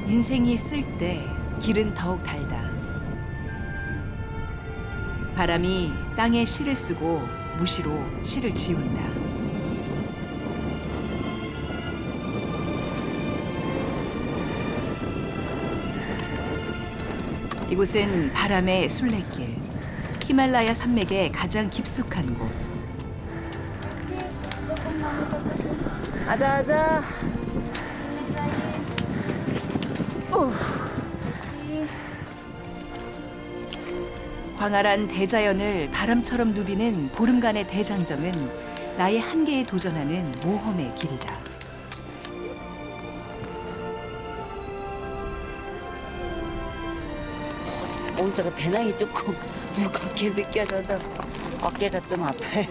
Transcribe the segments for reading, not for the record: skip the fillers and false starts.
인생이 쓸 때 길은 더욱 달다. 바람이 땅에 씨를 쓰고 무시로 씨를 지운다. 이곳은 바람의 순례길, 히말라야 산맥의 가장 깊숙한 곳. 아자아자. 광활한 대자연을 바람처럼 누비는 보름간의 대장정은 나의 한계에 도전하는 모험의 길이다. 오늘따라 배낭이 조금 무겁게 느껴져서 어깨가 좀 아파요.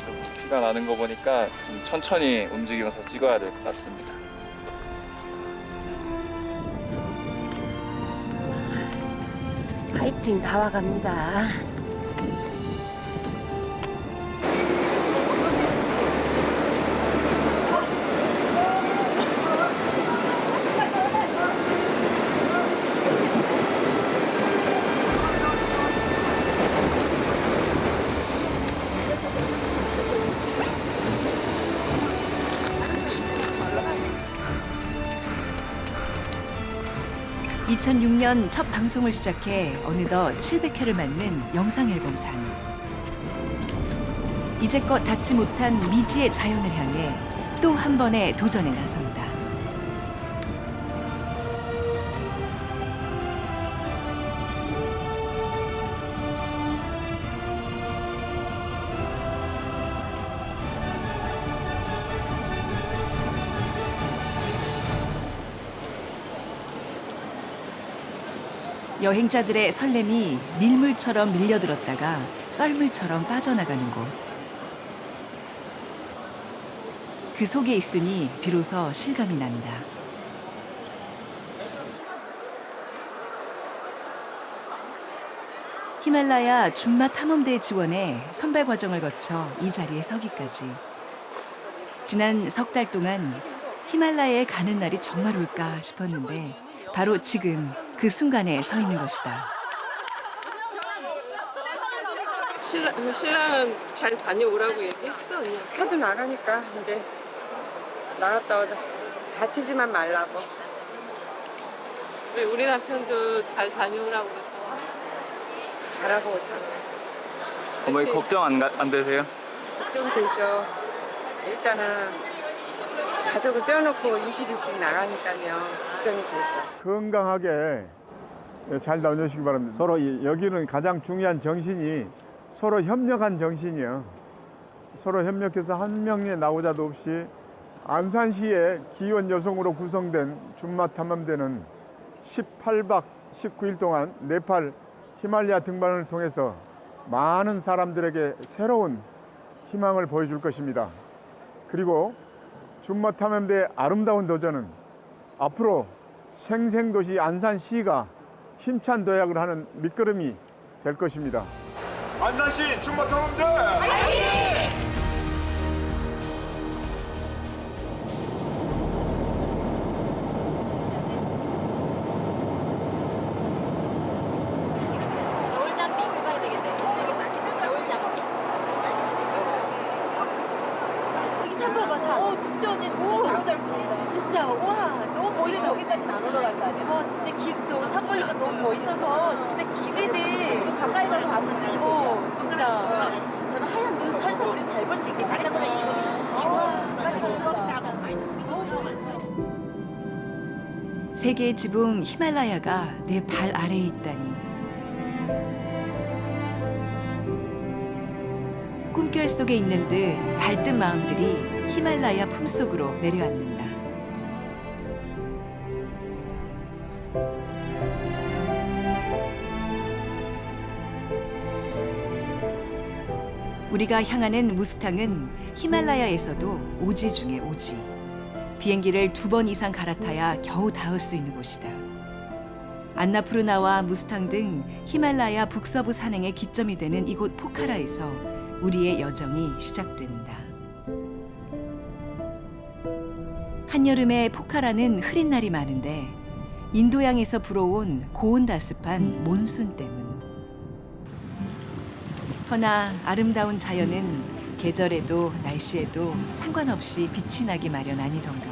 좀 피가 나는 거 보니까 좀 천천히 움직이면서 찍어야 될 것 같습니다. 파이팅 다 와갑니다. 2006년 첫 방송을 시작해 어느덧 700회를 맞는 영상앨범산. 이제껏 닿지 못한 미지의 자연을 향해 또 한 번의 도전에 나선다. 여행자들의 설렘이 밀물처럼 밀려들었다가 썰물처럼 빠져나가는 곳. 그 속에 있으니 비로소 실감이 난다. 히말라야 준마 탐험대 지원에 선발 과정을 거쳐 이 자리에 서기까지. 지난 석 달 동안 히말라야에 가는 날이 정말 올까 싶었는데 바로 지금 그 순간에 서 있는 것이다. 신랑은 잘 다녀오라고 얘기했어? 그냥. 하도 나가니까 이제 나갔다 오다 다치지만 말라고. 우리 남편도 잘 다녀오라고 그래서. 잘하고 오잖아. 어머니 걱정 안 되세요? 걱정되죠. 일단은 가족을 떼어놓고 20일씩 나가니까요. 걱정이 되죠. 건강하게 잘 다녀오시기 바랍니다. 서로 여기는 가장 중요한 정신이 서로 협력한 정신이요. 서로 협력해서 한 명의 나오자도 없이 안산시의 기원 여성으로 구성된 준마 탐험대는 18박 19일 동안 네팔 히말라야 등반을 통해서 많은 사람들에게 새로운 희망을 보여줄 것입니다. 그리고 준마 탐험대의 아름다운 도전은 앞으로 생생도시 안산시가 힘찬 도약을 하는 밑거름이 될 것입니다. 안산시 준마 탐험대! 겨울장비 입고 가야 되겠네. 겨울장비. 여기 산 봐봐, 산. 진짜 언니 진짜 너무 잘 보인다. 진짜, 와, 너무 멋있어. 저기까지는 안 올라갈 거 아니야? 와, 진짜 저산 보니까 너무 멋있어서 진짜 기대돼. 좀 가까이 가서 봤으면 좋겠다. 진짜. 저는 하얀 눈 살살 우리 밟을 수 있겠지? 와, 빨리 멋있다. 너무 멋있어. 세계의 지붕 히말라야가 내 발 아래에 있다니. 꿈결 속에 있는 듯 달뜬 마음들이 히말라야 품속으로 내려앉는다. 우리가 향하는 무스탕은 히말라야에서도 오지 중의 오지. 비행기를 2번 이상 갈아타야 겨우 닿을 수 있는 곳이다. 안나푸르나와 무스탕 등 히말라야 북서부 산행의 기점이 되는 이곳 포카라에서 우리의 여정이 시작된다. 한여름에 포카라는 흐린 날이 많은데 인도양에서 불어온 고온다습한 몬순 때문. 허나 아름다운 자연은 계절에도 날씨에도 상관없이 빛이 나기 마련 아니던가.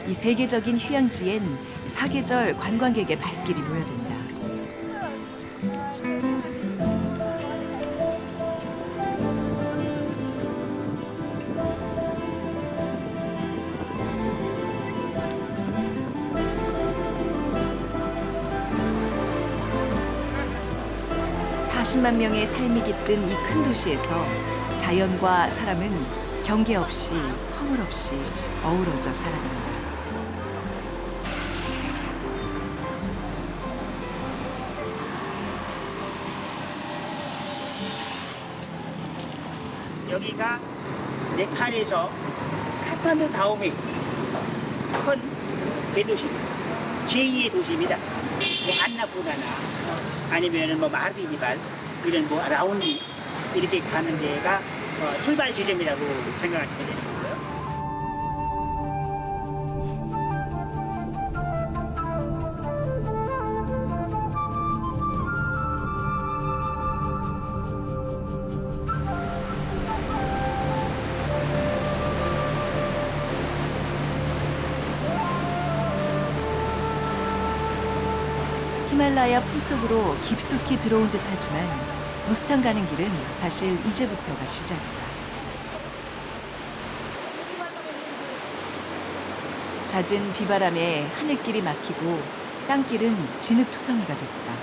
이 세계적인 휴양지엔 사계절 관광객의 발길이 모여든다. (40만) 명의 삶이 깃든 이 큰 도시에서 자연과 사람은 경계 없이 허물 없이 어우러져 살아간다. 여기가 네팔에서 카트만두 다음에 큰 대도시, 제2의 도시입니다. 뭐 안나푸르나 아니면은 뭐 마르디니발 이런 뭐 라운디 이렇게 가는 데가 출발 지점이라고 생각하시면 됩니다. 히말라야 풀속으로 깊숙이 들어온 듯하지만 무스탕 가는 길은 사실 이제부터가 시작이다. 잦은 비바람에 하늘길이 막히고 땅길은 진흙투성이가 됐다.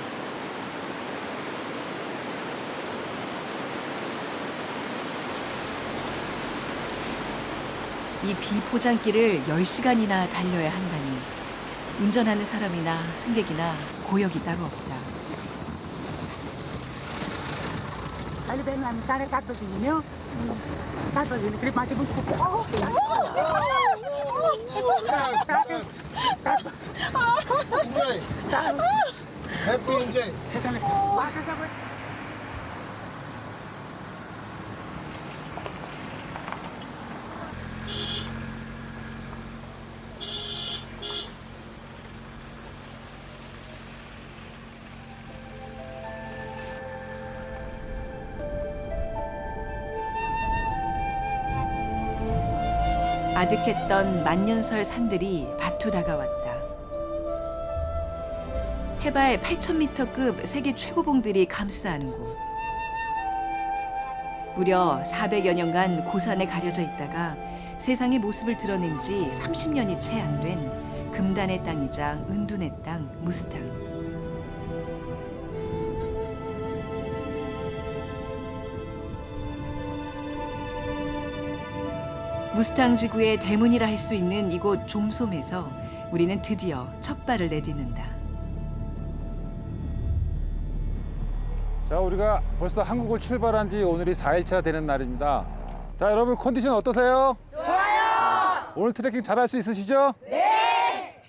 이 비포장길을 10시간이나 달려야 한다니 운전하는 사람이나 승객이나 고역이 따로 없다. Kali bilang 7:30 bajenya, 7 bajenya trip mati pun cukup. Happy enjoy. 아득했던 만년설 산들이 바투 다가왔다. 해발 8,000m급 세계 최고봉들이 감싸는 곳. 무려 400여 년간 고산에 가려져 있다가 세상의 모습을 드러낸 지 30년이 채 안 된 금단의 땅이자 은둔의 땅 무스탕. 무스탕 지구의 대문이라 할 수 있는 이곳 좀솜에서 우리는 드디어 첫 발을 내딛는다. 자, 우리가 벌써 한국을 출발한 지 오늘이 4일차 되는 날입니다. 자, 여러분 컨디션 어떠세요? 좋아요! 오늘 트레킹 잘할 수 있으시죠? 네!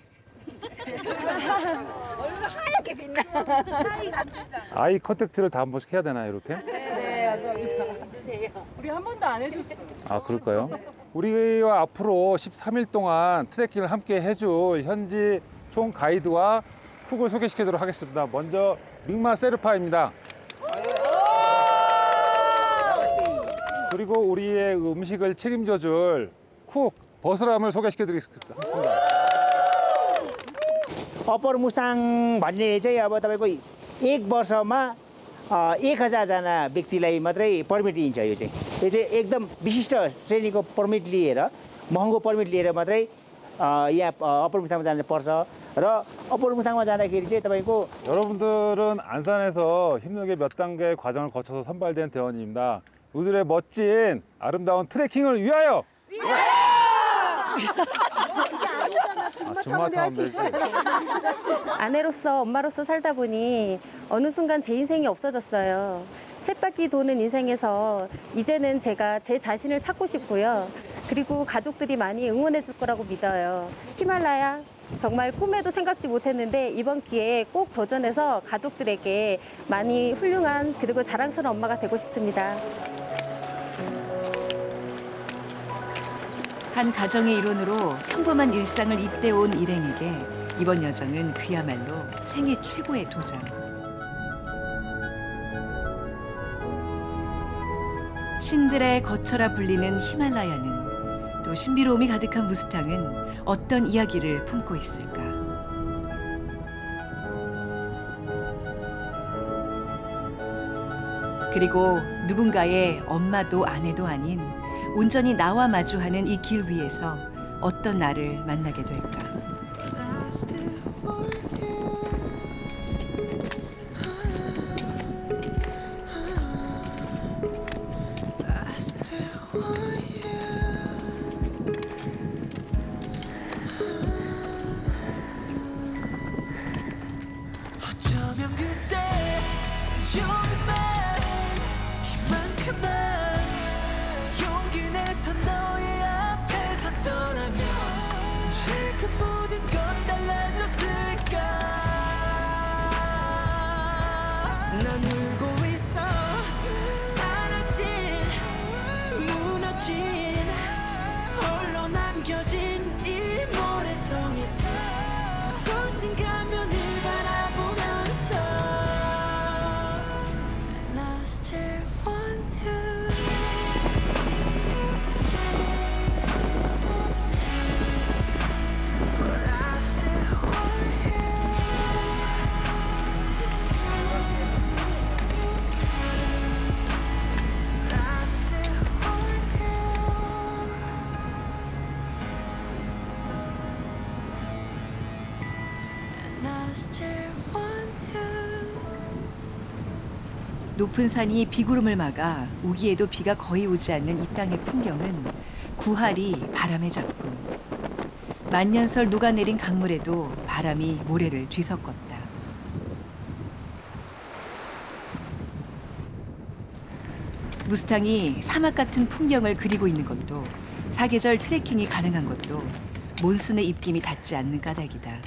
얼굴 하얗게 빛나. 샤이가 안 되잖아. 아이 컨택트를 다 한 번씩 해야 되나요, 이렇게? 네, 감사합니다. 해주세요. 우리 한 번도 안 해줬어. 아, 그럴까요? 우리와 앞으로 13일 동안 트레킹을 함께 해줄 현지 총 가이드와 쿡을 소개시키도록 하겠습니다. 먼저 믹마 세르파입니다. 그리고 우리의 음식을 책임져줄 쿡 버스람을 소개시켜드리겠습니다. अप्पर मुस्ताङ भन्ने चाहिँ अब तपाईँको 1 वर्षमा 1000जना व्यक्तिलाई मात्रै पर्मिट दिन्छ। यो चाहिँ एकदम विशिष्ट श्रेणीको पर्मिट लिएर महँगो पर्मिट लिएर मात्रै यहाँ अप्पर मुस्ताङमा जानु पर्छ र अप्पर मुस्ताङमा जाँदाखेरि चाहिँ तपाईँको 여러분들은 안산에서 힘들게 몇 단계 과정을 거쳐서 선발된 대원입니다. 우리들의 멋진 아름다운 트레킹을 위하여! 준마 타면 되지. 아내로서 엄마로서 살다 보니 어느 순간 제 인생이 없어졌어요. 쳇바퀴 도는 인생에서 이제는 제가 제 자신을 찾고 싶고요. 그리고 가족들이 많이 응원해 줄 거라고 믿어요. 히말라야 정말 꿈에도 생각지 못했는데 이번 기회에 꼭 도전해서 가족들에게 많이 훌륭한 그리고 자랑스러운 엄마가 되고 싶습니다. 한 가정의 일원으로 평범한 일상을 잇대온 일행에게 이번 여정은 그야말로 생애 최고의 도전. 신들의 거처라 불리는 히말라야는 또 신비로움이 가득한 무스탕은 어떤 이야기를 품고 있을까? 그리고 누군가의 엄마도 아내도 아닌 온전히 나와 마주하는 이 길 위에서 어떤 나를 만나게 될까? 어쩌면 그때 이만큼만 용기 내서 너의 앞에 섰더라면 지금 모든 건 달라졌을까. 난 울고 있어. 사라진 무너진 홀로 남겨진 이 모래성에서 부서진 가면을 바라보면서 나 still want you. I still want you. I still want you. And I still want you. 높은 산이 비구름을 막아 우기에도 비가 거의 오지 않는 이 땅의 풍경은 구하리 바람의 작품. 만년설 녹아내린 강물에도 바람이 모래를 뒤섞었다. 무스탕이 사막 같은 풍경을 그리고 있는 것도 사계절 트레킹이 가능한 것도 몬순의 입김이 닿지 않는 까닭이다.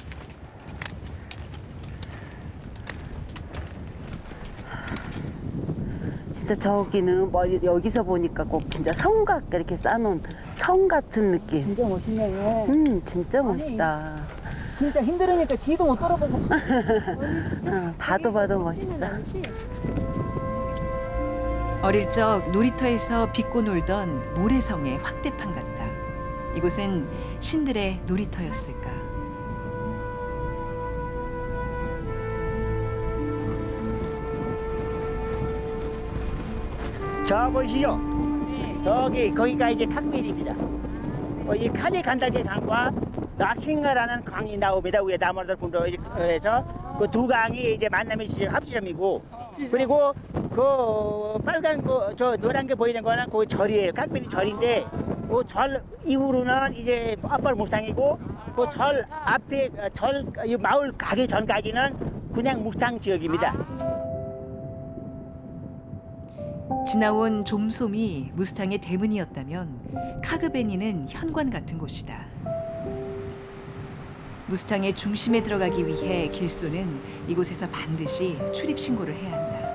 진짜 저기는 머리 여기서 보니까 꼭 진짜 성곽 이렇게 쌓아놓은 성 같은 느낌. 진짜 멋있네요. 진짜 멋있다. 진짜 힘들으니까 뒤도 못 돌아보고. 봐도 멋있어. 어릴 적 놀이터에서 빚고 놀던 모래성의 확대판 같다. 이곳은 신들의 놀이터였을까? 저 보이시죠? 거기가 이제 칵베리입니다. 이 칼리 간다게 강과 나싱가라는 강이 나옵니다. 위에 다모르들 분도에서 그 두 강이 이제 만남의 합지점이고, 그리고 그 빨간 저 노란 게 보이는 거는 그 절이에요. 칵베리 절인데 그 절 이후로는 이제 아빠를 무스탕이고, 그 절 앞에 이 마을 가기 전까지는 그냥 무스탕 지역입니다. 지나온 좀솜이 무스탕의 대문이었다면 카그베니는 현관 같은 곳이다. 무스탕의 중심에 들어가기 위해 길소는 이곳에서 반드시 출입 신고를 해야 한다.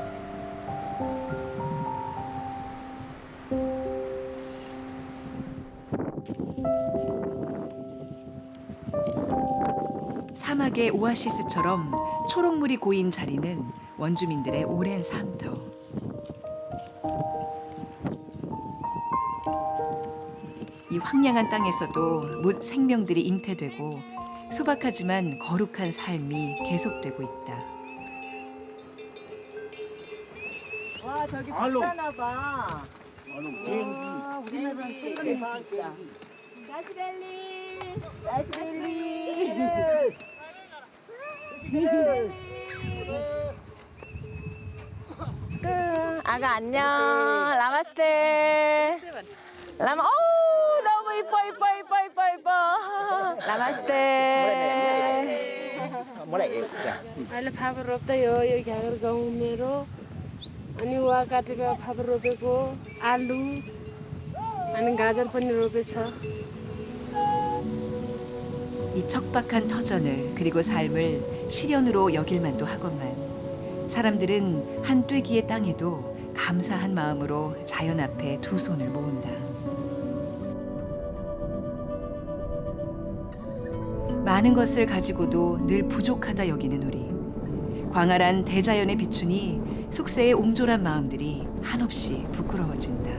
사막의 오아시스처럼 초록물이 고인 자리는 원주민들의 오랜 삶터. 이 황량한 땅에서도 못 생명들이 잉태되고 소박하지만 거룩한 삶이 계속되고 있다. 와, 저기 비싸나 봐. 우리나라는 뜬금이 진짜. 아가 안녕. 라마스테. 라마. 오 너무 이뻐. 라마스테. अहिले फापर रोप्दै हो यो घ्यागर गहुँ मेरो अनि वा काटेर फापर रोपेको आलु अनि गाजर पनि रोपेछ. 이 척박한 터전을 그리고 삶을 시련으로 여길 만도 하건만 사람들은 한 떼기의 땅에도 감사한 마음으로 자연 앞에 두 손을 모은다. 많은 것을 가지고도 늘 부족하다 여기는 우리. 광활한 대자연에 비추니 속세의 옹졸한 마음들이 한없이 부끄러워진다.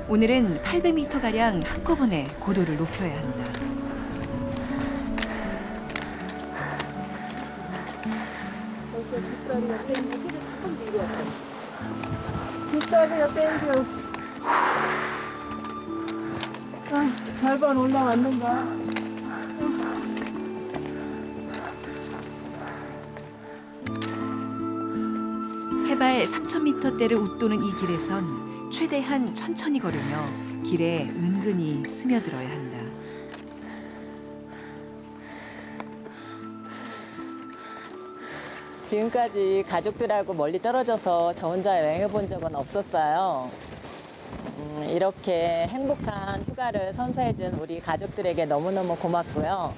오늘은 800m가량 한꺼번에 고도를 높여야 한다. 뒷다리가 땡겨. 절반 올라왔는가? 해발 3,000m대를 웃도는 이 길에선 최대한 천천히 걸으며 길에 은근히 스며들어야 한다. 지금까지 가족들하고 멀리 떨어져서 저 혼자 여행해 본 적은 없었어요. 이렇게 행복한 휴가를 선사해준 우리 가족들에게 너무너무 고맙고요.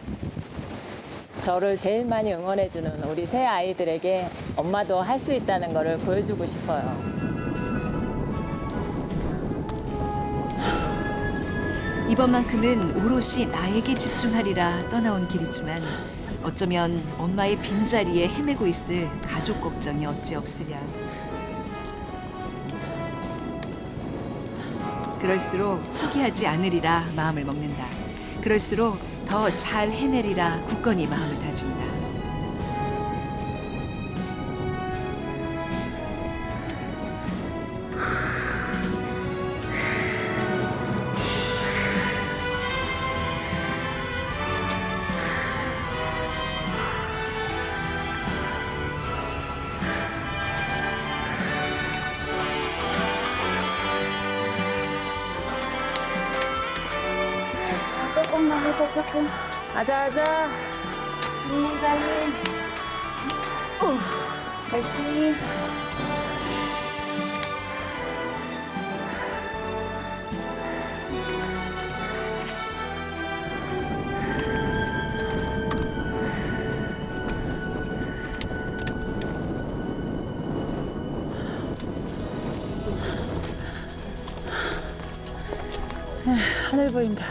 저를 제일 많이 응원해주는 우리 새 아이들에게 엄마도 할 수 있다는 것을 보여주고 싶어요. 이번만큼은 오롯이 나에게 집중하리라 떠나온 길이지만 어쩌면 엄마의 빈자리에 헤매고 있을 가족 걱정이 어찌 없으랴. 그럴수록 포기하지 않으리라 마음을 먹는다. 그럴수록 더 잘 해내리라 굳건히 마음을 다진다. 조금만 해서 조금. 아자아자. 인간이. 파이팅. 하늘 보인다.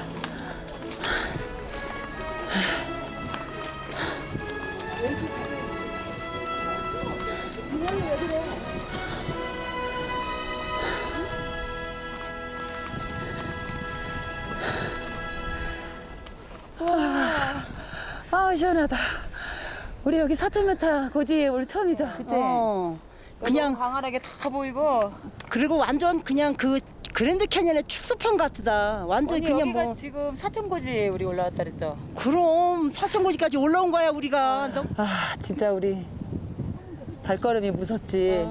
아, 시원하다. 우리 여기 4,000m 고지에 오늘 처음이죠? 그냥 광활하게 다 보이고 그리고 완전 그냥 그 그랜드 캐년의 축소판 같다. 완전 언니, 그냥 여기가 뭐 지금 4,000고지에 우리 올라왔다 그랬죠? 그럼 4,000고지까지 올라온 거야 우리가. 아, 진짜 우리 발걸음이 무섭지.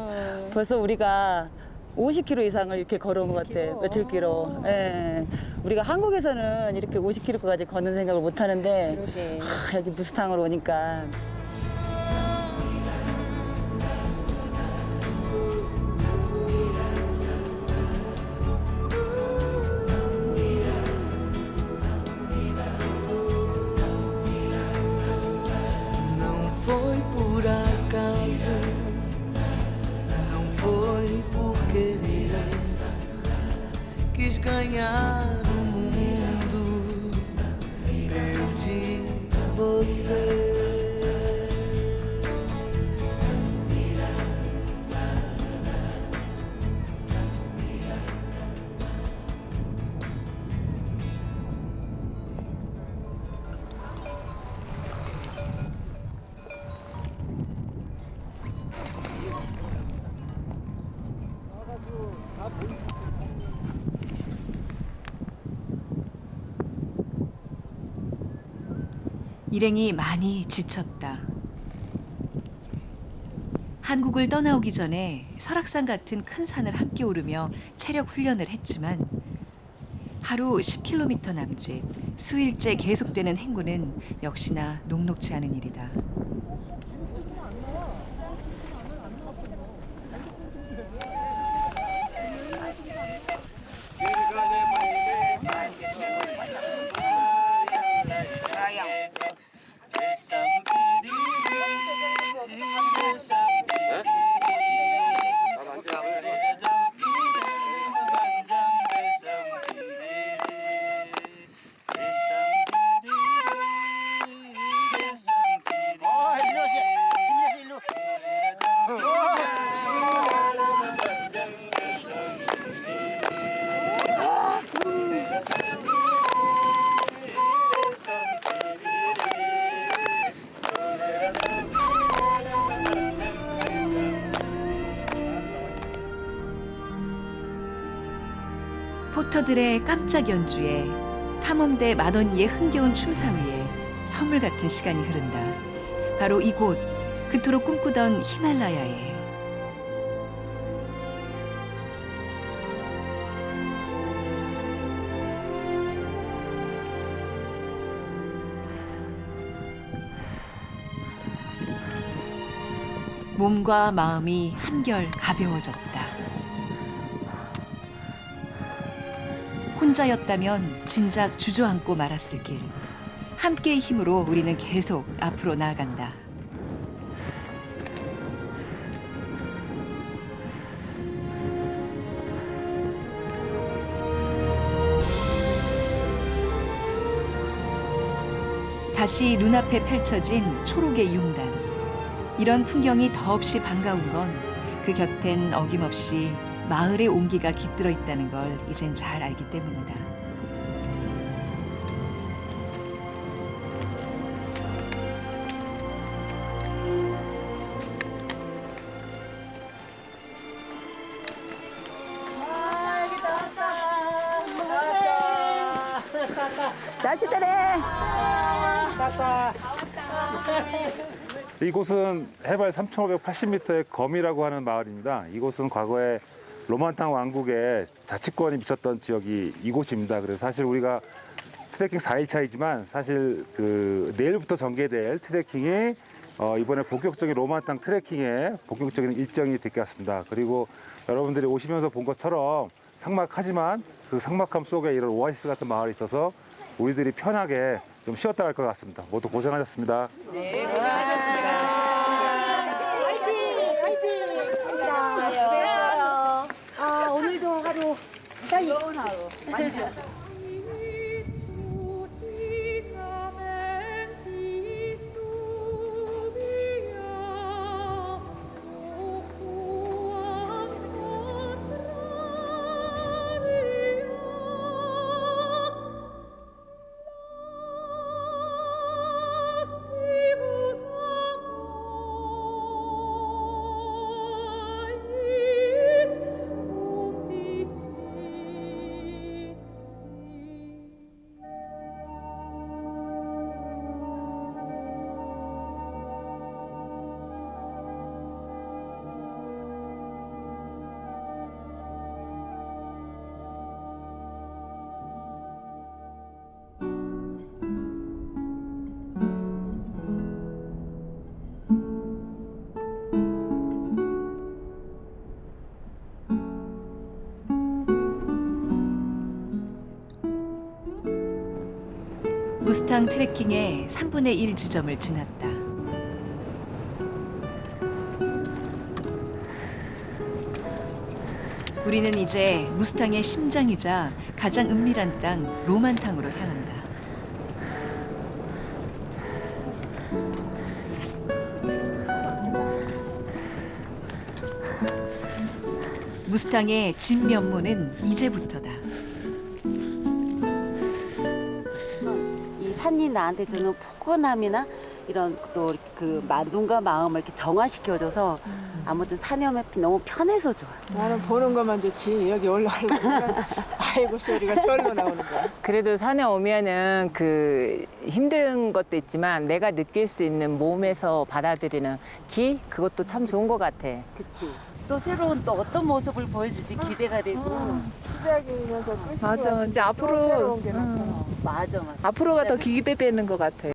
벌써 우리가 50km 이상을 이렇게 걸어온 것 같아. 며칠기로. 예. 우리가 한국에서는 이렇게 50km까지 걷는 생각을 못 하는데 여기 무스탕으로 오니까 Não foi por acaso, não foi por querer. Quis ganhar o mundo, perdi você. 일행이 많이 지쳤다. 한국을 떠나오기 전에 설악산 같은 큰 산을 함께 오르며 체력 훈련을 했지만 하루 10km 남짓 수일째 계속되는 행군은 역시나 녹록지 않은 일이다. 포터들의 깜짝 연주에 탐험대 맏언니의 흥겨운 춤사 위에 선물 같은 시간이 흐른다. 바로 이곳, 그토록 꿈꾸던 히말라야에. 몸과 마음이 한결 가벼워졌다. 혼자였다면 진작 주저앉고 말았을 길. 함께의 힘으로 우리는 계속 앞으로 나아간다. 다시 눈앞에 펼쳐진 초록의 융단. 이런 풍경이 더없이 반가운 건 그 곁엔 어김없이 마을의 온기가 깃들어 있다는 걸 이젠 잘 알기 때문이다. 날씨 때네. 이곳은 해발 3,580m의 검이라고 하는 마을입니다. 이곳은 과거에 로만탕 왕국의 자치권이 미쳤던 지역이 이곳입니다. 그래서 사실 우리가 트레킹 4일차이지만 사실 내일부터 전개될 트레킹이 이번에 본격적인 로만탕 트레킹의 본격적인 일정이 될 것 같습니다. 그리고 여러분들이 오시면서 본 것처럼 삭막하지만 그 삭막함 속에 이런 오아시스 같은 마을이 있어서 우리들이 편하게 좀 쉬었다 갈 것 같습니다. 모두 고생하셨습니다. 네, 고생하셨습니다. 화이팅! 화이팅! 고생하셨어요. 아, 오늘도 하루 무사히 좋은 하루. 완전. 무스탕 트레킹의 3분의 1 지점을 지났다. 우리는 이제 무스탕의 심장이자 가장 은밀한 땅 로만탕으로 향한다. 무스탕의 진면모는 이제부터다. 이 산이 나한테 주는 포근함이나 이런 또 그 눈과 마음을 이렇게 정화시켜줘서 아무튼 산에 오면 너무 편해서 좋아. 나는 보는 것만 좋지 여기 올라가려고 아이고 소리가 절로 나오는 거야. 그래도 산에 오면은 그 힘든 것도 있지만 내가 느낄 수 있는 몸에서 받아들이는 기 그것도 참 좋은 것 같아. 그치. 또 새로운 또 어떤 모습을 보여줄지 기대가 되고. 시작이면서 끝이 맞아. 이제 앞으로 새로운 게 나타나. 맞아. 앞으로가 더 기대되는 것 같아.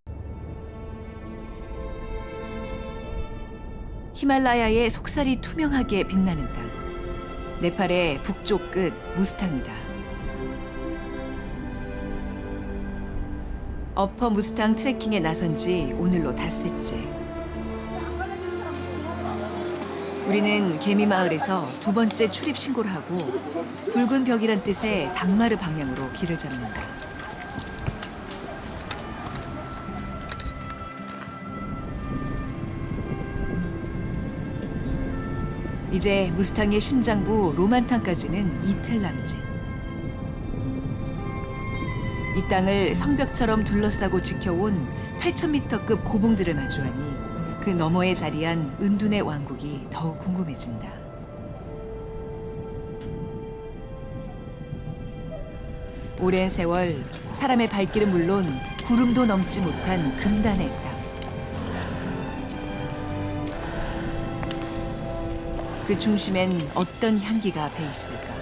히말라야의 속살이 투명하게 빛나는 땅. 네팔의 북쪽 끝 무스탕이다. 어퍼 무스탕 트레킹에 나선 지 오늘로 닷새째. 우리는 개미마을에서 두 번째 출입 신고를 하고 붉은 벽이란 뜻의 당마르 방향으로 길을 잡는다. 이제 무스탕의 심장부 로만탕까지는 이틀 남짓. 이 땅을 성벽처럼 둘러싸고 지켜온 8,000m급 고봉들을 마주하니 그 너머에 자리한 은둔의 왕국이 더욱 궁금해진다. 오랜 세월 사람의 발길은 물론 구름도 넘지 못한 금단의 땅. 그 중심엔 어떤 향기가 배 있을까?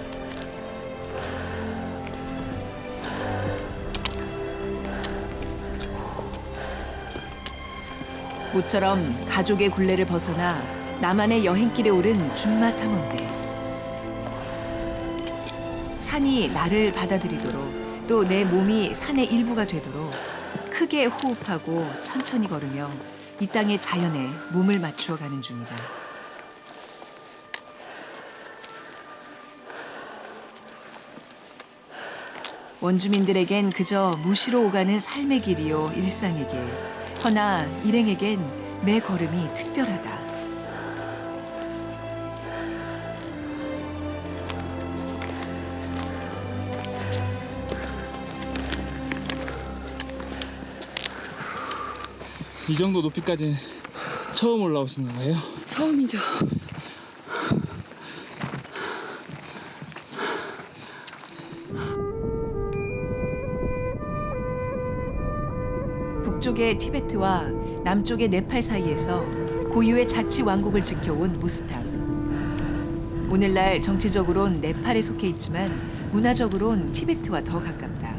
모처럼 가족의 굴레를 벗어나 나만의 여행길에 오른 준마 탐험대. 산이 나를 받아들이도록 또 내 몸이 산의 일부가 되도록 크게 호흡하고 천천히 걸으며 이 땅의 자연에 몸을 맞추어 가는 중이다. 원주민들에겐 그저 무시로 오가는 삶의 길이요 일상의 길. 허나 일행에겐 매 걸음이 특별하다. 이 정도 높이까지는 처음 올라오시는 거예요? 처음이죠. 북쪽의 티베트와 남쪽의 네팔 사이에서 고유의 자치 왕국을 지켜온 무스탕. 오늘날 정치적으론 네팔에 속해 있지만 문화적으론 티베트와 더 가깝다.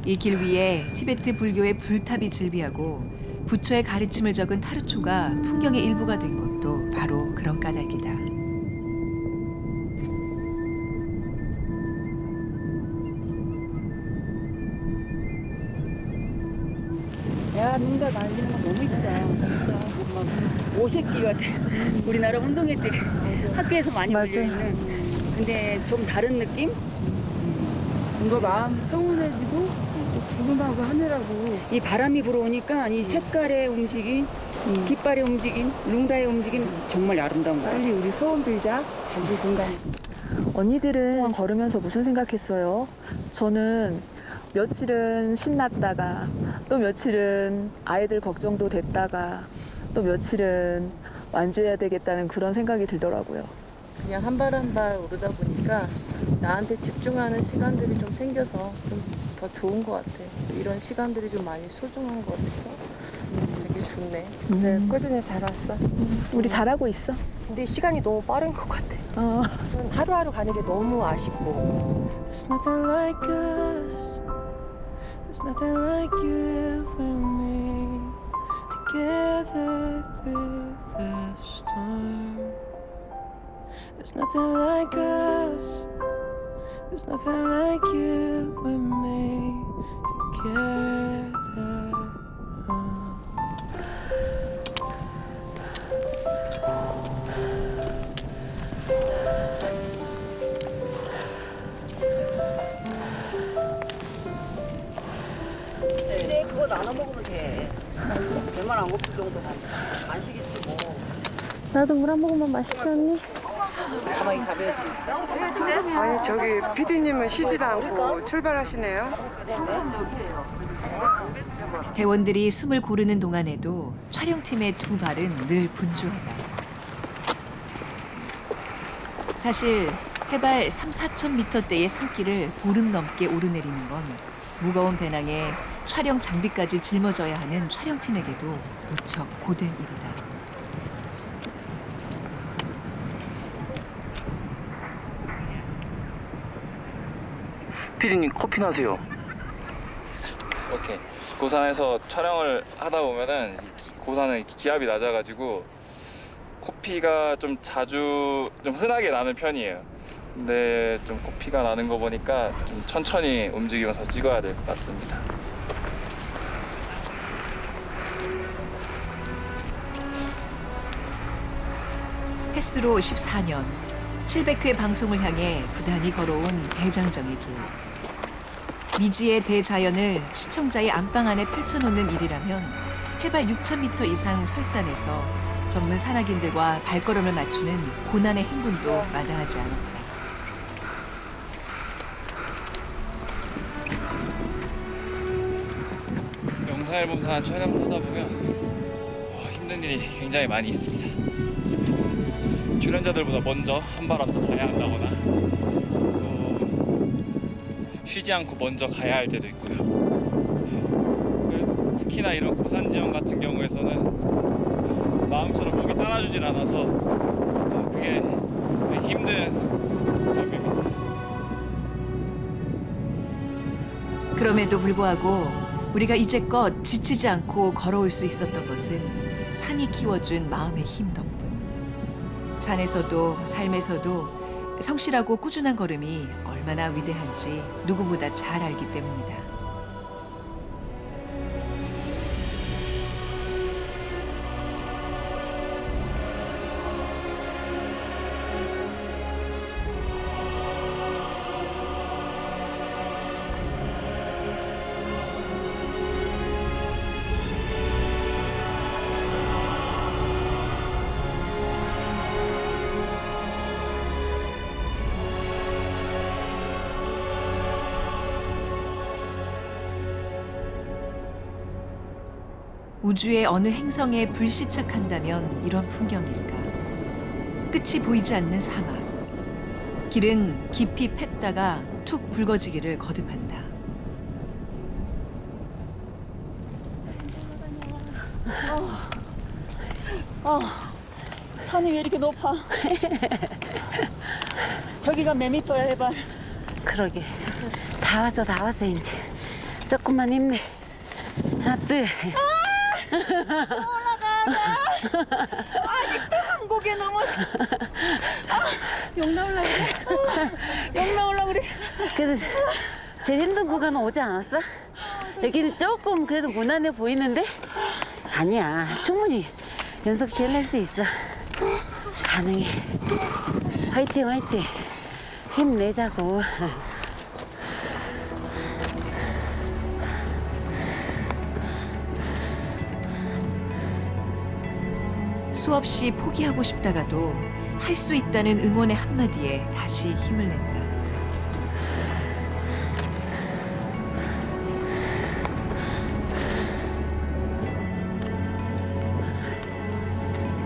이 길 위에 티베트 불교의 불탑이 즐비하고 부처의 가르침을 적은 타르초가 풍경의 일부가 된 것도 바로 그런 까닭이다. 야, 농사 날리는 건 너무 이쁘다. 진짜. 오색기 같아. 우리나라 운동회 때 학교에서 많이 올려있는. 근데 좀 다른 느낌? 뭔가 마음 평온해지고 구름하고 하늘하고 이 바람이 불어오니까 이 색깔의 움직임, 깃발의 움직임, 룽다의 움직임 정말 아름다운 거야. 빨리 우리 소원 빌자. 단지 공간에. 언니들은 걸으면서 무슨 생각했어요? 저는 며칠은 신났다가 또 며칠은 아이들 걱정도 됐다가 또 며칠은 완주해야 되겠다는 그런 생각이 들더라고요. 그냥 한 발 한 발 오르다 보니까 나한테 집중하는 시간들이 좀 생겨서 좀 더 좋은 것 같아. 이런 시간들이 좀 많이 소중한 것 같아서 되게 좋네. 네, 꾸준히 잘 왔어. 우리 잘하고 있어. 근데 시간이 너무 빠른 것 같아. 하루하루 가는 게 너무 아쉽고. There's nothing like us. There's nothing like you and me together through the storm. There's nothing like us. There's nothing like you and me together. 근데 그거 나눠 먹으면 돼. 얼마나 안 고플 정도가 간식이지 뭐. 나도 물 한 모금만 마실게 언니. 가만히 가벼워지. 아니 저기 PD님은 쉬지도 않고 출발하시네요. 대원들이 숨을 고르는 동안에도 촬영팀의 두 발은 늘 분주하다. 사실 해발 3, 4천 미터대의 산길을 보름 넘게 오르내리는 건 무거운 배낭에 촬영 장비까지 짊어져야 하는 촬영팀에게도 무척 고된 일이다. 피디님 커피 나세요. 오케이. 고산에서 촬영을 하다 보면은 고산은 기압이 낮아가지고 코피가 좀 자주 좀 흔하게 나는 편이에요. 근데 좀 코피가 나는 거 보니까 좀 천천히 움직이면서 찍어야 될 것 같습니다. 횟수로 14년, 700회 방송을 향해 부단히 걸어온 대장정의 길. 미지의 대자연을 시청자의 안방 안에 펼쳐놓는 일이라면 해발 6,000m 이상 설산에서 전문 산악인들과 발걸음을 맞추는 고난의 행군도 마다하지 않았다. 영상앨범산 촬영을 하다 보면 힘든 일이 굉장히 많이 있습니다. 출연자들보다 먼저 한 발 앞서 가야 한다거나 쉬지 않고 먼저 가야 할 때도 있고요. 특히나 이런 고산 지형 같은 경우에서는 마음처럼 몸이 따라주질 않아서 그게 힘든 점입니다. 그럼에도 불구하고 우리가 이제껏 지치지 않고 걸어올 수 있었던 것은 산이 키워준 마음의 힘 덕분. 산에서도 삶에서도 성실하고 꾸준한 걸음이 얼마나 위대한지 누구보다 잘 알기 때문이다. 우주의 어느 행성에 불시착한다면 이런 풍경일까? 끝이 보이지 않는 사막. 길은 깊이 팼다가 툭 붉어지기를 거듭한다. 산이 왜 이렇게 높아? 저기가 몇 미터야 해봐. 그러게. 다 왔어 이제. 조금만 힘내. 하나 둘. 올라가자. 아직도 한국에 넘어서. 욕 나올라 그래. 욕 나올라 그래. 그래도 제일 힘든 구간은 오지 않았어? 여기는 조금 그래도 무난해 보이는데? 아니야. 충분히 연속 시간 낼 수 있어. 가능해. 화이팅 화이팅. 힘내자고. 수없이 포기하고 싶다가도 할 수 있다는 응원의 한마디에 다시 힘을 낸다.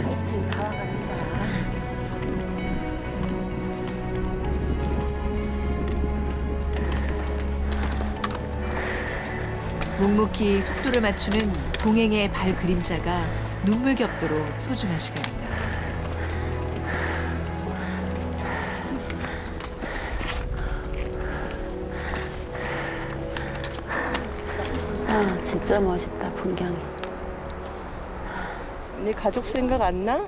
화이팅 다 와간다. 묵묵히 속도를 맞추는 동행의 발 그림자가 눈물겹도록 소중한 시간이다. 아, 진짜 멋있다, 풍경이. 언니 가족 생각 안 나?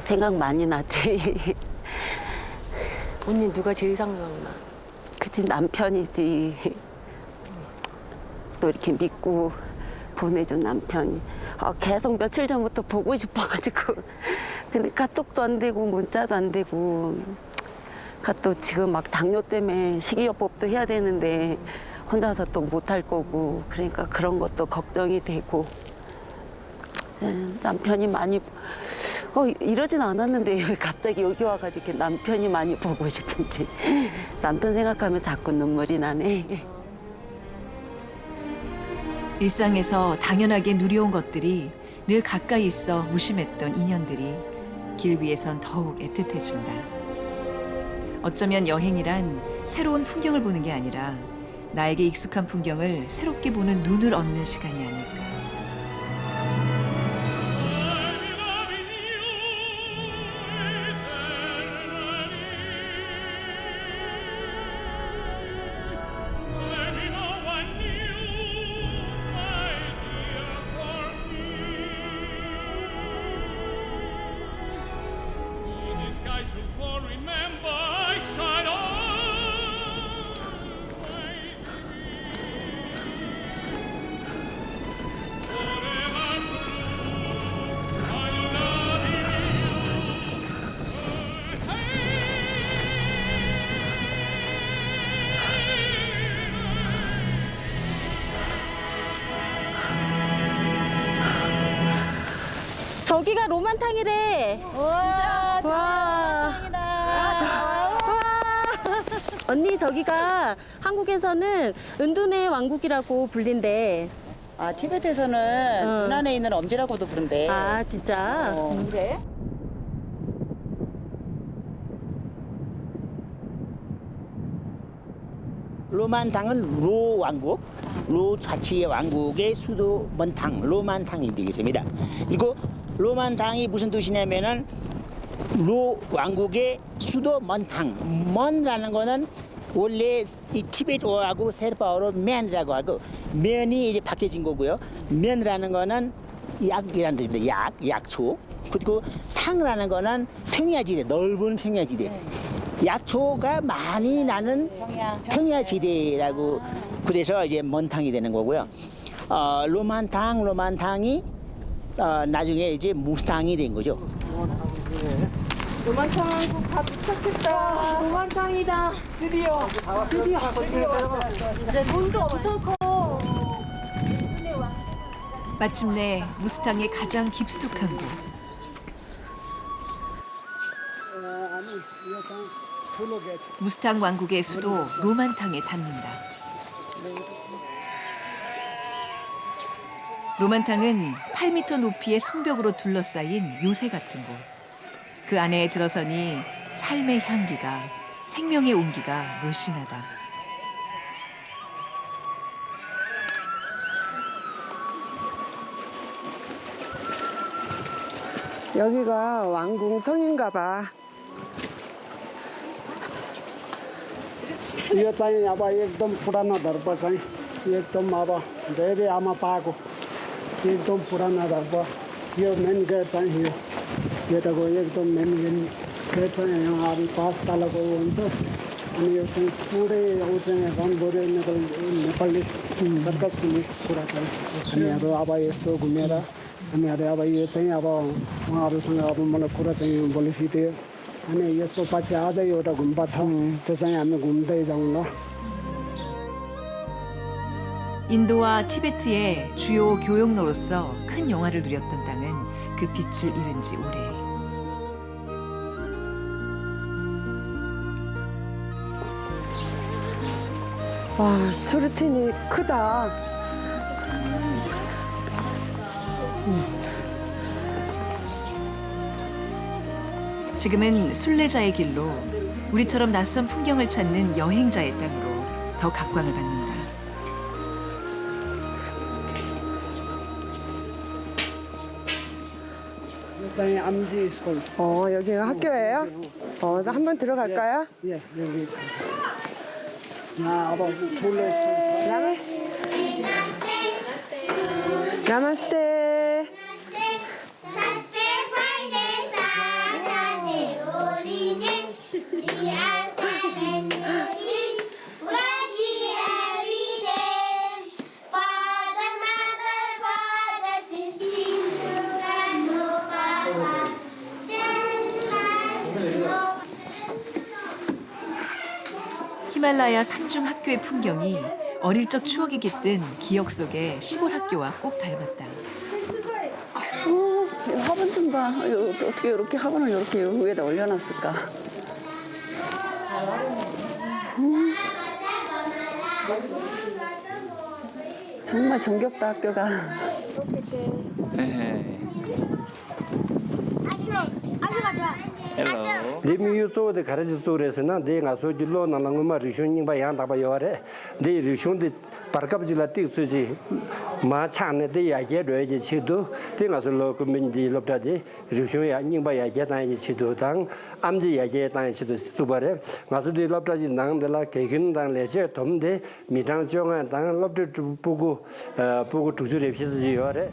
생각 많이 나지. 언니 누가 제일 생각나? 그치, 남편이지. 또 이렇게 믿고 보내준 남편이. 계속 며칠 전부터 보고 싶어가지고. 근데 카톡도 안 되고 문자도 안 되고. 또 지금 막 당뇨 때문에 식이요법도 해야 되는데 혼자서 또 못할 거고. 그러니까 그런 것도 걱정이 되고. 남편이 많이 이러진 않았는데 왜 갑자기 여기 와가지고 이렇게 남편이 많이 보고 싶은지. 남편 생각하면 자꾸 눈물이 나네. 일상에서 당연하게 누려온 것들이 늘 가까이 있어 무심했던 인연들이 길 위에선 더욱 애틋해진다. 어쩌면 여행이란 새로운 풍경을 보는 게 아니라 나에게 익숙한 풍경을 새롭게 보는 눈을 얻는 시간이 아닐까. 저기가 로만탕이래. 와, 와. 언니 저기가 한국에서는 은둔의 왕국이라고 불린대. 티베트에서는 눈 안에 있는 엄지라고도 부른대. 아, 진짜? 그래? 로만탕은 로 왕국, 로 자치의 왕국의 수도 먼탕, 로만탕이 되겠습니다. 그리고 로만탕이 무슨 뜻이냐면은 로 왕국의 수도 먼탕. 먼라는 거는 원래 이 티베트어하고 세르파어로 면이라고 하고 면이 이제 바뀌어진 거고요. 면이라는 거는 약이라는 뜻입니다. 약초. 그리고 탕이라는 거는 평야지대, 넓은 평야지대. 약초가 많이 나는 평야지대라고 그래서 이제 먼탕이 되는 거고요. 로만탕이 나중에 이제 무스탕이 된 거죠. 로만탕하고 다 도착했다. 로만탕이다. 드디어. 이제 문도 엄청 커. 마침내 무스탕의 가장 깊숙한 곳. 무스탕 왕국의 수도 로만탕에 닿는다. 로만탕은 8m 높이의 성벽으로 둘러싸인 요새 같은 곳. 그 안에 들어서니 삶의 향기가, 생명의 온기가 물씬하다. 여기가 왕궁성인가 봐. यो चाहिँ अब एकदम पुरानो धर्प चाहिँ एकदम अब धेरै आमा पाएको एकदम पुरानो धर्प यो मेन गेट चाहिँ यो त एकदम मेन गेट चाहिँ यहाँ अब 5 तलको हुन्छ अनि यो चाहिँ पुरै ऊ चाहिँ रनबोरे नेपाली सर्कसको कुरा चाहिँ हामीहरू अब यस्तो घुमेर हामीहरू अब यो चाहिँ अब उहाँहरूसँग अब मलाई कुरा चाहिँ बोलिसिथ्यो अनि यसको पछि अझै एउटा गुम्बा छ त्यो चाहिँ हामी घुम्दै जाउँ ल. 인도와 티베트의 주요 교역로로서 큰 영화를 누렸던 땅은 그 빛을 잃은 지 오래. 와, 초르텐이 크다. 지금은 순례자의 길로 우리처럼 낯선 풍경을 찾는 여행자의 땅으로 더 각광을 받는다. 여기가 학교예요? 나 한번 들어갈까요? 예, 여기. 아, 나마스테. 히말라야 산중 학교의 풍경이 어릴 적 추억이 깃든 기억 속의 시골 학교와 꼭 닮았다. 화분 좀 봐. 어떻게 이렇게 화분을 이렇게 위에다 올려놨을까? 정말 정겹다 학교가. Demi yu zo de karaji zo resena de nga so jilo na languma rishon ning ba yang da ba yore de rishon de parkap jila tik su ji ma chang ne de ya ge roi ji chi do de nga so lo ko min di lob da de rishon ya ning ba ya ge da ji chi do dang am ji ya ge da chi do su ba re nga so de lob da ji nang de la ke gin dang le je dom de mi dang jong an dang lob de bu gu tu ju le pi ji yore.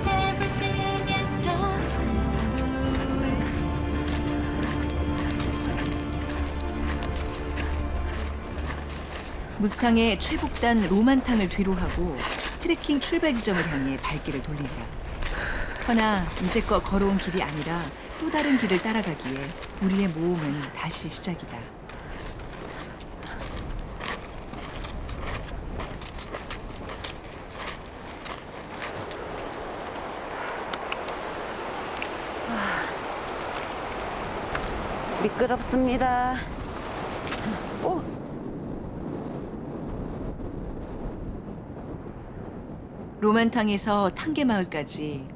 Everything 무스탕의 최북단 로만탕을 뒤로 하고 트레킹 출발 지점을 향해 발길을 돌린다. 허나 이제껏 걸어온 길이 아니라 또 다른 길을 따라가기에 우리의 모험은 다시 시작이다. 미끄럽습니다. 오! 로만탕에서 탕계마을까지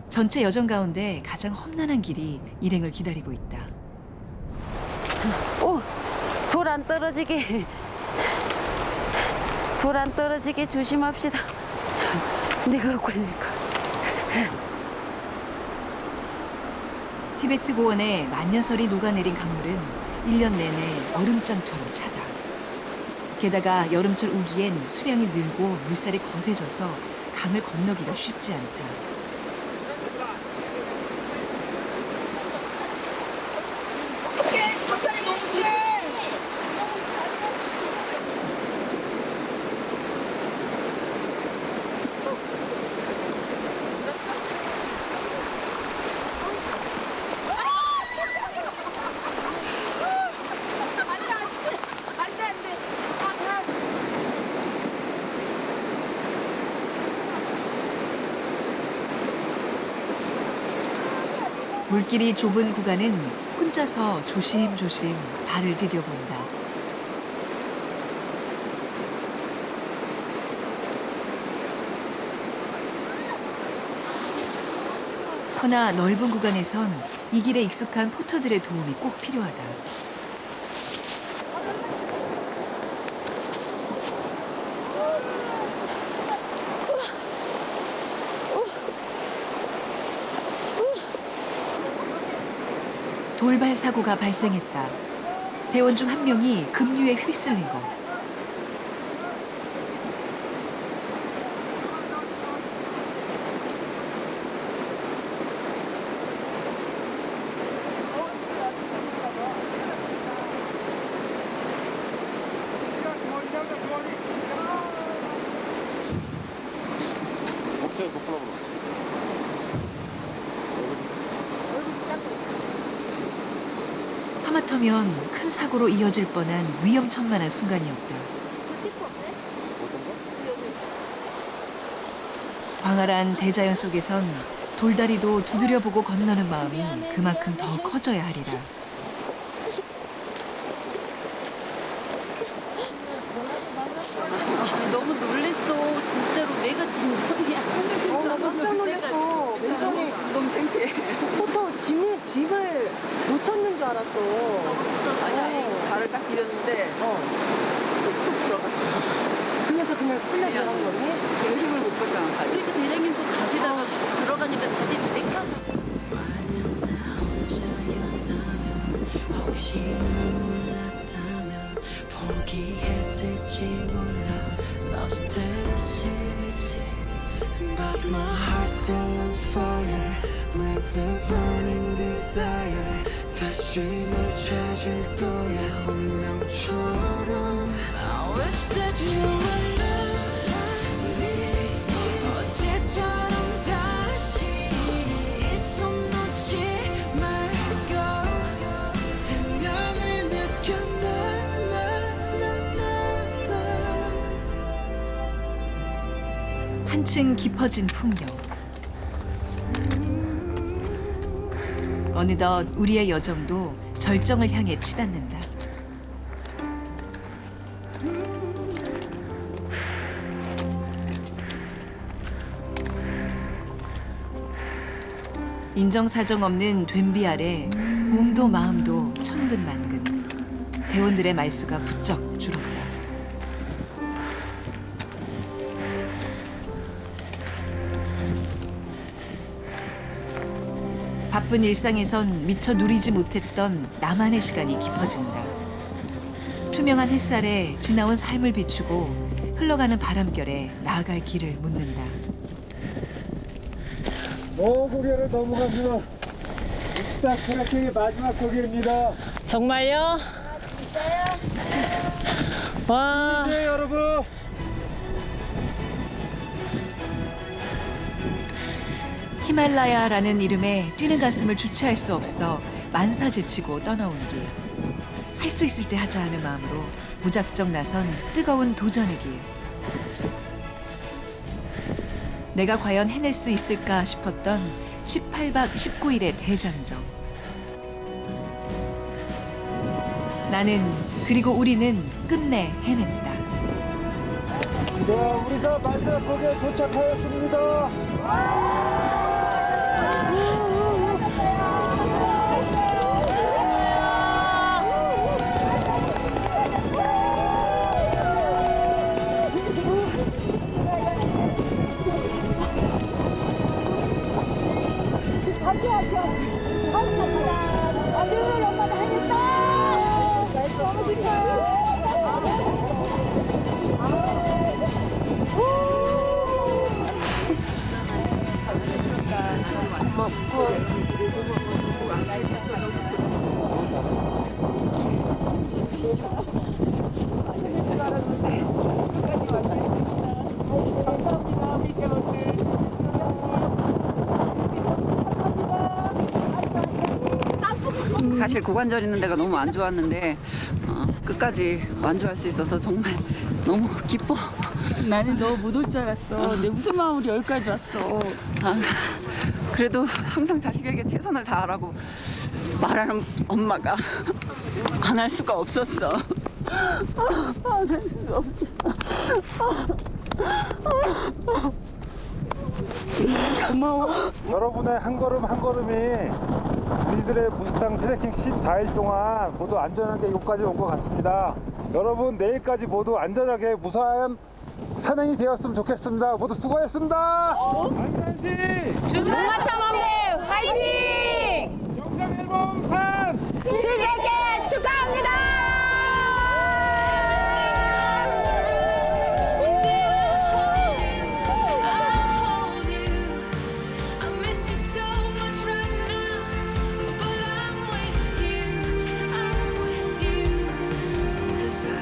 전체 여정 가운데 가장 험난한 길이 일행을 기다리고 있다. 오! 돌 안 떨어지게. 돌 안 떨어지게 조심합시다. 내가 걸릴까. 티베트 고원에 만년설이 녹아내린 강물은 1년 내내 얼음장처럼 차다. 게다가 여름철 우기엔 수량이 늘고 물살이 거세져서 강을 건너기가 쉽지 않다. 물길이 좁은 구간은 혼자서 조심조심 발을 디뎌본다. 허나 넓은 구간에선 이 길에 익숙한 포터들의 도움이 꼭 필요하다. 돌발 사고가 발생했다. 대원 중 한 명이 급류에 휩쓸린 것. 하마터면 큰 사고로 이어질 뻔한 위험천만한 순간이었다. 광활한 대자연 속에선 돌다리도 두드려보고 건너는 마음이 그만큼 더 커져야 하리라. 너무 놀랬어. 진짜로 내가 진정이야. 나 깜짝 놀랐어. 맨 처음에 너무 창피해. 포터 짐을 놓쳤는 줄 알았어. 발을 딱 디뎠는데 툭 들어갔어. 그래서 그냥 쓸려 들어간 거니? 내가 힘을 못 줬잖아. 그러니까 대장님도 가시다가 들어가니까 다시 내켜서. 혹시 몰랐다면 포기했을지 몰라 Lost at sea But my heart's still on fire With a burning desire 다시 널 찾을 거야 운명처럼 I wish that you were me 어제처럼 다시 이 손 놓지 말고 운명을 느껴 한층 깊어진 풍경. 어느덧 우리의 여정도 절정을 향해 치닫는다. 인정사정 없는 된비 아래 몸도 마음도 천근만근. 대원들의 말수가 부쩍 줄었다. 바쁜 일상에선 미처 누리지 못했던 나만의 시간이 깊어진다. 투명한 햇살에 지나온 삶을 비추고 흘러가는 바람결에 나아갈 길을 묻는다. 고개를 넘어가면 우치다 트레킹의 마지막 고개입니다. 정말요? 와. 힘내세요, 여러분. 히말라야라는 이름에 뛰는 가슴을 주체할 수 없어 만사제치고 떠나온 길. 할 수 있을 때 하자 하는 마음으로 무작정 나선 뜨거운 도전의 길. 내가 과연 해낼 수 있을까 싶었던 18박 19일의 대장정. 나는 그리고 우리는 끝내 해냈다. 자, 우리가 마지막 곡에 도착하였습니다. 사실 고관절 있는 데가 너무 안 좋았는데 끝까지 완주할 수 있어서 정말 너무 기뻐. 나는 너 못 올 줄 알았어. 근데 무슨 마음으로 여기까지 왔어. 그래도 항상 자식에게 최선을 다하라고 말하는 엄마가 안 할 수가 없었어. 안 할 수가 없었어. 고마워. 여러분의 한 걸음 한 걸음이 우리들의 무스탕 트레킹 14일 동안 모두 안전하게 이곳까지 온 것 같습니다. 여러분 내일까지 모두 안전하게 무사한 산행이 되었으면 좋겠습니다. 모두 수고했습니다. 안산시 주마탐험대 화이팅! 영상앨범 산 700개 축하합니다!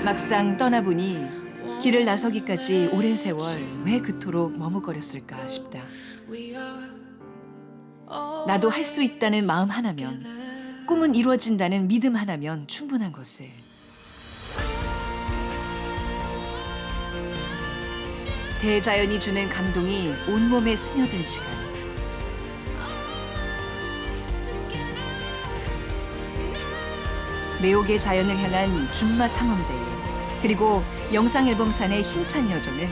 막상 떠나보니 길을 나서기까지 오랜 세월 왜 그토록 머뭇거렸을까 싶다. 나도 할 수 있다는 마음 하나면, 꿈은 이루어진다는 믿음 하나면 충분한 것을. 대자연이 주는 감동이 온몸에 스며든 시간. 매혹의 자연을 향한 준마 탐험대, 그리고 영상앨범산의 힘찬 여정은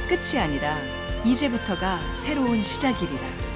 끝이 아니라 이제부터가 새로운 시작이리라.